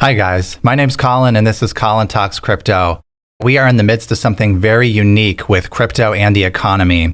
Hi guys, my name's Colin and this is Colin Talks Crypto. We are in the midst of something very unique with crypto and the economy.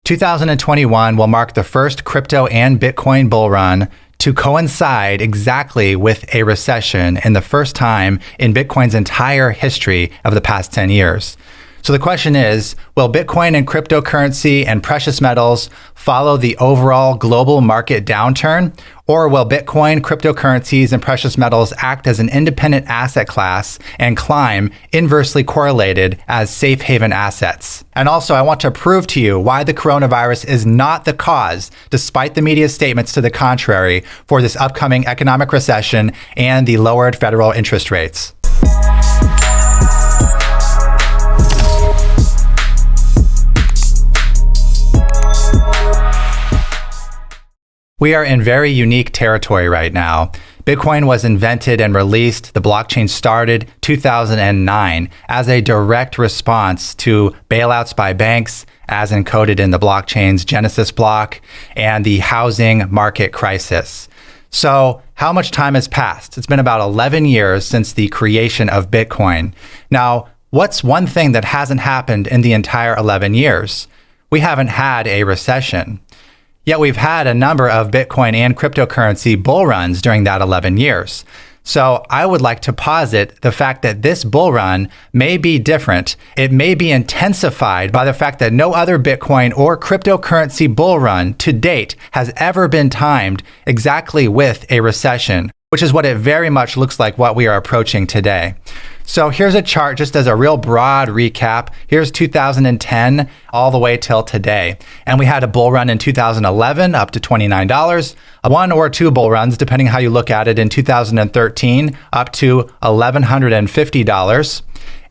2021 will mark the first crypto and Bitcoin bull run to coincide exactly with a recession in the first time in Bitcoin's entire history of the past 10 years. So the question is, will Bitcoin and cryptocurrency and precious metals follow the overall global market downturn? Or will Bitcoin, cryptocurrencies, and precious metals act as an independent asset class and climb inversely correlated as safe haven assets? And also, I want to prove to you why the coronavirus is not the cause, despite the media's statements to the contrary, for this upcoming economic recession and the lowered federal interest rates. We are in very unique territory right now. Bitcoin was invented and released, the blockchain started 2009 as a direct response to bailouts by banks as encoded in the blockchain's Genesis block and the housing market crisis. So how much time has passed? It's been about 11 years since the creation of Bitcoin. Now, what's one thing that hasn't happened in the entire 11 years? We haven't had a recession. Yet we've had a number of Bitcoin and cryptocurrency bull runs during that 11 years. So I would like to posit the fact that this bull run may be different. It may be intensified by the fact that no other Bitcoin or cryptocurrency bull run to date has ever been timed exactly with a recession, which is what it very much looks like what we are approaching today. So here's a chart just as a real broad recap. Here's 2010 all the way till today. And we had a bull run in 2011 up to $29, one or two bull runs, depending how you look at it, in 2013 up to $1,150.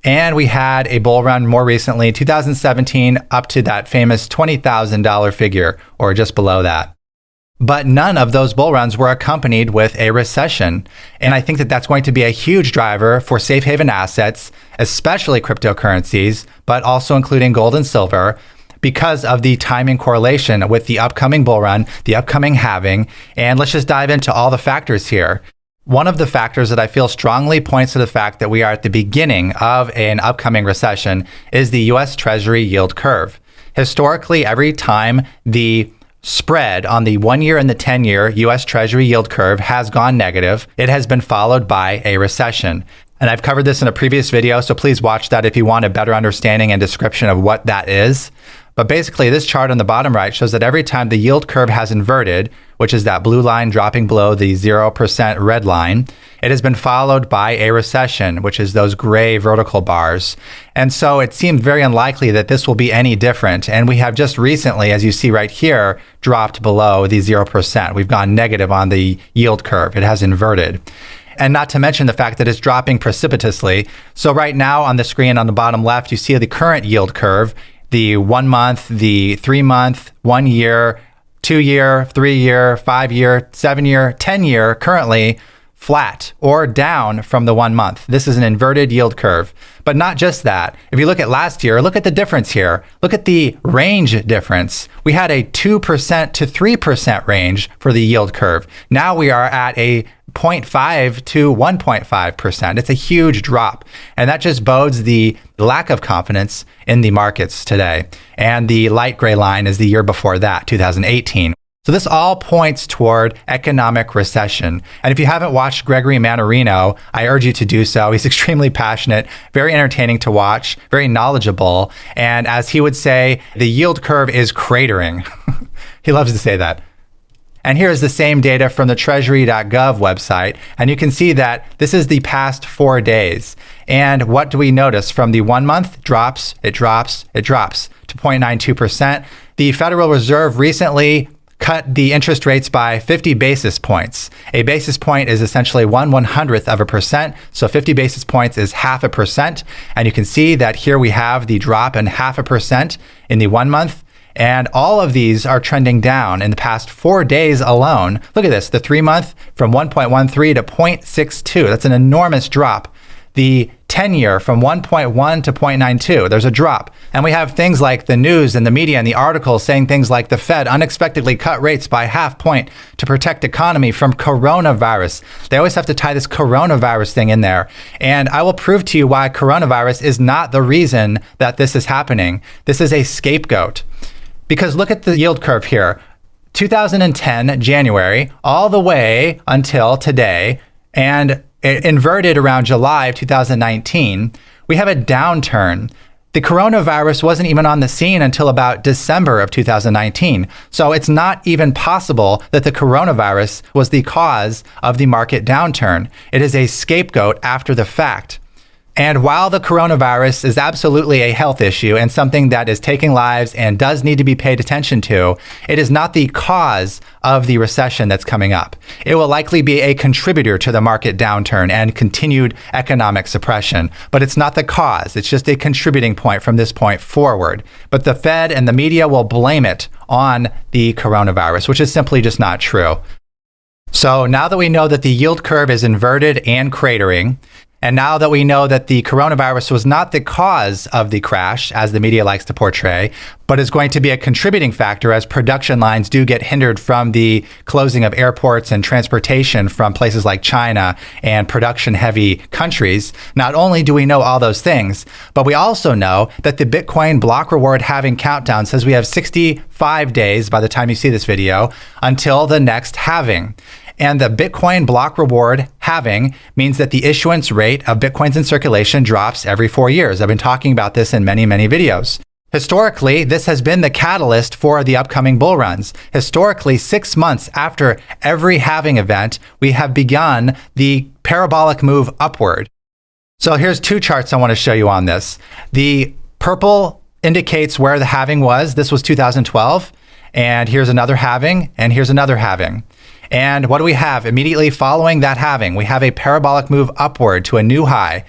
And we had a bull run more recently, 2017, up to that famous $20,000 figure, or just below that. But none of those bull runs were accompanied with a recession. And I think that that's going to be a huge driver for safe haven assets, especially cryptocurrencies, but also including gold and silver, because of the timing correlation with the upcoming bull run, the upcoming halving. And let's just dive into all the factors here. One of the factors that I feel strongly points to the fact that we are at the beginning of an upcoming recession is the US Treasury yield curve. Historically, every time the spread on the 1-year and the 10-year US Treasury yield curve has gone negative, it has been followed by a recession. And I've covered this in a previous video, so please watch that if you want a better understanding and description of what that is. But basically, this chart on the bottom right shows that every time the yield curve has inverted, which is that blue line dropping below the 0% red line, it has been followed by a recession, which is those gray vertical bars. And so it seemed very unlikely that this will be any different. And we have just recently, as you see right here, dropped below the 0%. We've gone negative on the yield curve. It has inverted. And not to mention the fact that it's dropping precipitously. So right now on the screen on the bottom left, you see the current yield curve, the 1 month, the 3 month, 1 year, 2 year, 3 year, 5 year, 7 year, 10 year, currently flat or down from the 1 month. This is an inverted yield curve. But not just that. If you look at last year, look at the difference here. Look at the range difference. We had a 2% to 3% range for the yield curve. Now we are at a 0.5 to 1.5%. It's a huge drop. And that just bodes the lack of confidence in the markets today. And the light gray line is the year before that, 2018. So this all points toward economic recession. And if you haven't watched Gregory Mannarino, I urge you to do so. He's extremely passionate, very entertaining to watch, very knowledgeable. And as he would say, the yield curve is cratering. He loves to say that. And here's the same data from the treasury.gov website. And you can see that this is the past 4 days. And what do we notice? From the 1 month, drops to 0.92%. The Federal Reserve recently cut the interest rates by 50 basis points. A basis point is essentially 1/100th of a percent. So 50 basis points is 0.5%. And you can see that here we have the drop in 0.5% in the 1 month. And all of these are trending down in the past 4 days alone. Look at this, the 3 month from 1.13 to 0.62. That's an enormous drop. The 10-year from 1.1 to 0.92. There's a drop. And we have things like the news and the media and the articles saying things like the Fed unexpectedly cut rates by half point to protect economy from coronavirus. They always have to tie this coronavirus thing in there. And I will prove to you why coronavirus is not the reason that this is happening. This is a scapegoat. Because look at the yield curve here. 2010, January, all the way until today, and it inverted around July of 2019, we have a downturn. The coronavirus wasn't even on the scene until about December of 2019. So it's not even possible that the coronavirus was the cause of the market downturn. It is a scapegoat after the fact. And while the coronavirus is absolutely a health issue and something that is taking lives and does need to be paid attention to, it is not the cause of the recession that's coming up. It will likely be a contributor to the market downturn and continued economic suppression, but it's not the cause. It's just a contributing point from this point forward. But the Fed and the media will blame it on the coronavirus, which is simply just not true. So now that we know that the yield curve is inverted and cratering, and now that we know that the coronavirus was not the cause of the crash, as the media likes to portray, but is going to be a contributing factor as production lines do get hindered from the closing of airports and transportation from places like China and production-heavy countries, not only do we know all those things, but we also know that the Bitcoin block reward halving countdown says we have 65 days by the time you see this video until the next halving. And the Bitcoin block reward halving means that the issuance rate of Bitcoins in circulation drops every 4 years. I've been talking about this in many, many videos. Historically, this has been the catalyst for the upcoming bull runs. Historically, 6 months after every halving event, we have begun the parabolic move upward. So here's two charts I want to show you on this. The purple indicates where the halving was. This was 2012. And here's another halving, and here's another halving. And what do we have? Immediately following that halving, we have a parabolic move upward to a new high.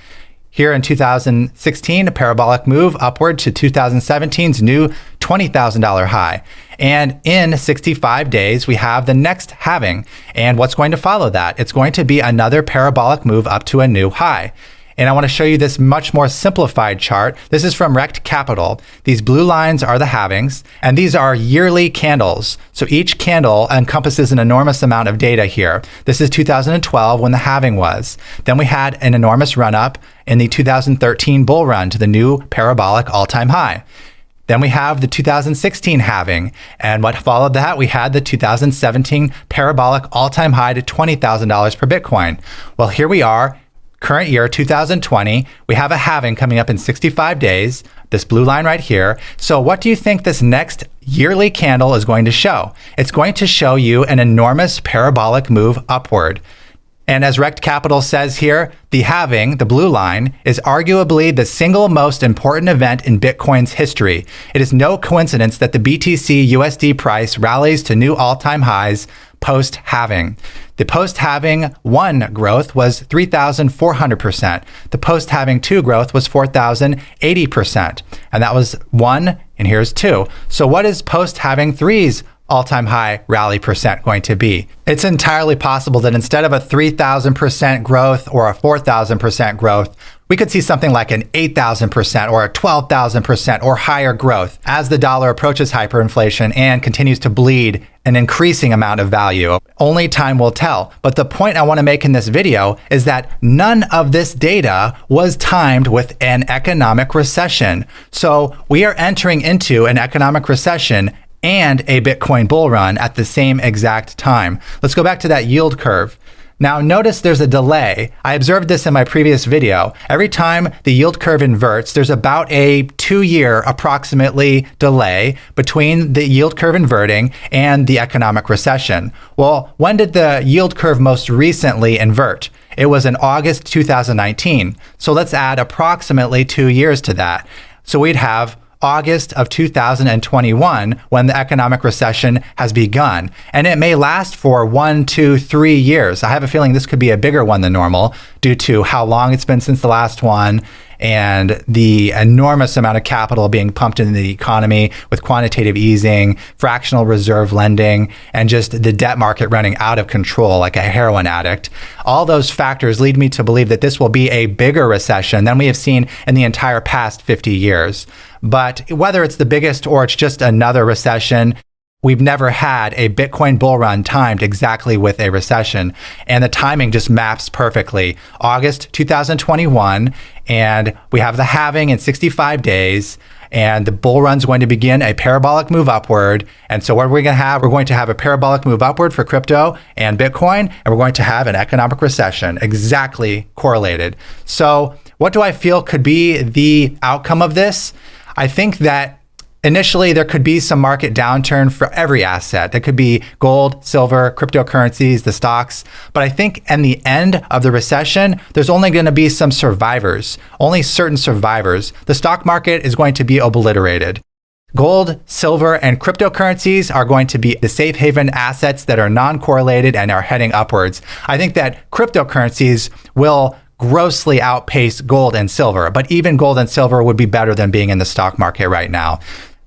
Here in 2016, a parabolic move upward to 2017's new $20,000 high. And in 65 days, we have the next halving. And what's going to follow that? It's going to be another parabolic move up to a new high. And I want to show you this much more simplified chart. This is from Rect Capital. These blue lines are the halvings, and these are yearly candles. So each candle encompasses an enormous amount of data here. This is 2012 when the halving was. Then we had an enormous run up in the 2013 bull run to the new parabolic all-time high. Then we have the 2016 halving, and what followed that, we had the 2017 parabolic all-time high to $20,000 per Bitcoin. Well, here we are. Current year, 2020, we have a halving coming up in 65 days, this blue line right here. So what do you think this next yearly candle is going to show? It's going to show you an enormous parabolic move upward. And as Rect Capital says here, the halving, the blue line, is arguably the single most important event in Bitcoin's history. It is no coincidence that the BTC USD price rallies to new all-time highs post-halving. The post-halving 1 growth was 3,400%. The post-halving 2 growth was 4,080%. And that was 1, and here's 2. So what is post-halving 3's all-time high rally percent going to be? It's entirely possible that instead of a 3,000% growth or a 4,000% growth, we could see something like an 8,000% or a 12,000% or higher growth as the dollar approaches hyperinflation and continues to bleed an increasing amount of value. Only time will tell. But the point I want to make in this video is that none of this data was timed with an economic recession. So we are entering into an economic recession and a Bitcoin bull run at the same exact time. Let's go back to that yield curve. Now notice there's a delay. I observed this in my previous video. Every time the yield curve inverts, there's about a 2-year approximately delay between the yield curve inverting and the economic recession. Well, when did the yield curve most recently invert? It was in August 2019. So let's add approximately 2 years to that. So we'd have August of 2021 when the economic recession has begun. And it may last for 1, 2, 3 years. I have a feeling this could be a bigger one than normal due to how long it's been since the last one and the enormous amount of capital being pumped into the economy with quantitative easing, fractional reserve lending, and just the debt market running out of control like a heroin addict. All those factors lead me to believe that this will be a bigger recession than we have seen in the entire past 50 years. But whether it's the biggest or it's just another recession, we've never had a Bitcoin bull run timed exactly with a recession, and the timing just maps perfectly. August 2021, and we have the halving in 65 days, and the bull run's going to begin a parabolic move upward. And so what are we going to have? We're going to have a parabolic move upward for crypto and Bitcoin, and we're going to have an economic recession, exactly correlated. So what do I feel could be the outcome of this? I think that initially, there could be some market downturn for every asset. That could be gold, silver, cryptocurrencies, the stocks. But I think in the end of the recession, there's only going to be some survivors, only certain survivors. The stock market is going to be obliterated. Gold, silver, and cryptocurrencies are going to be the safe haven assets that are non-correlated and are heading upwards. I think that cryptocurrencies will grossly outpace gold and silver, but even gold and silver would be better than being in the stock market right now.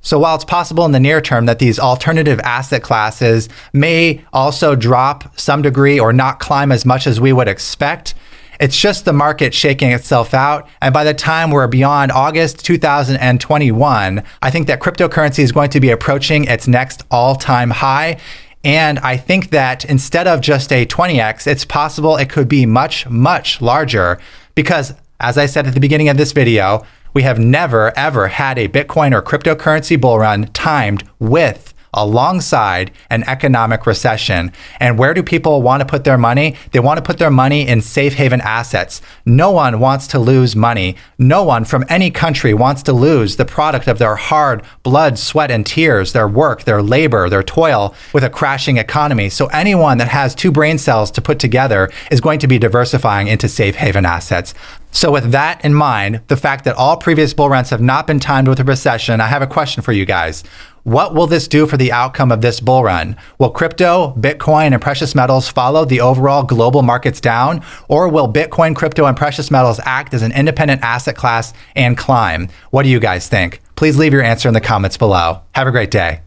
So while it's possible in the near term that these alternative asset classes may also drop some degree or not climb as much as we would expect, it's just the market shaking itself out. And by the time we're beyond August 2021, I think that cryptocurrency is going to be approaching its next all-time high. And I think that instead of just a 20x, it's possible it could be much, much larger because, as I said at the beginning of this video, we have never, ever had a Bitcoin or cryptocurrency bull run timed with alongside an economic recession. And where do people want to put their money? They want to put their money in safe haven assets. No one wants to lose money. No one from any country wants to lose the product of their hard blood, sweat, and tears, their work, their labor, their toil with a crashing economy. So anyone that has two brain cells to put together is going to be diversifying into safe haven assets. So with that in mind, the fact that all previous bull runs have not been timed with a recession, I have a question for you guys. What will this do for the outcome of this bull run? Will crypto, Bitcoin, and precious metals follow the overall global markets down? Or will Bitcoin, crypto, and precious metals act as an independent asset class and climb? What do you guys think? Please leave your answer in the comments below. Have a great day.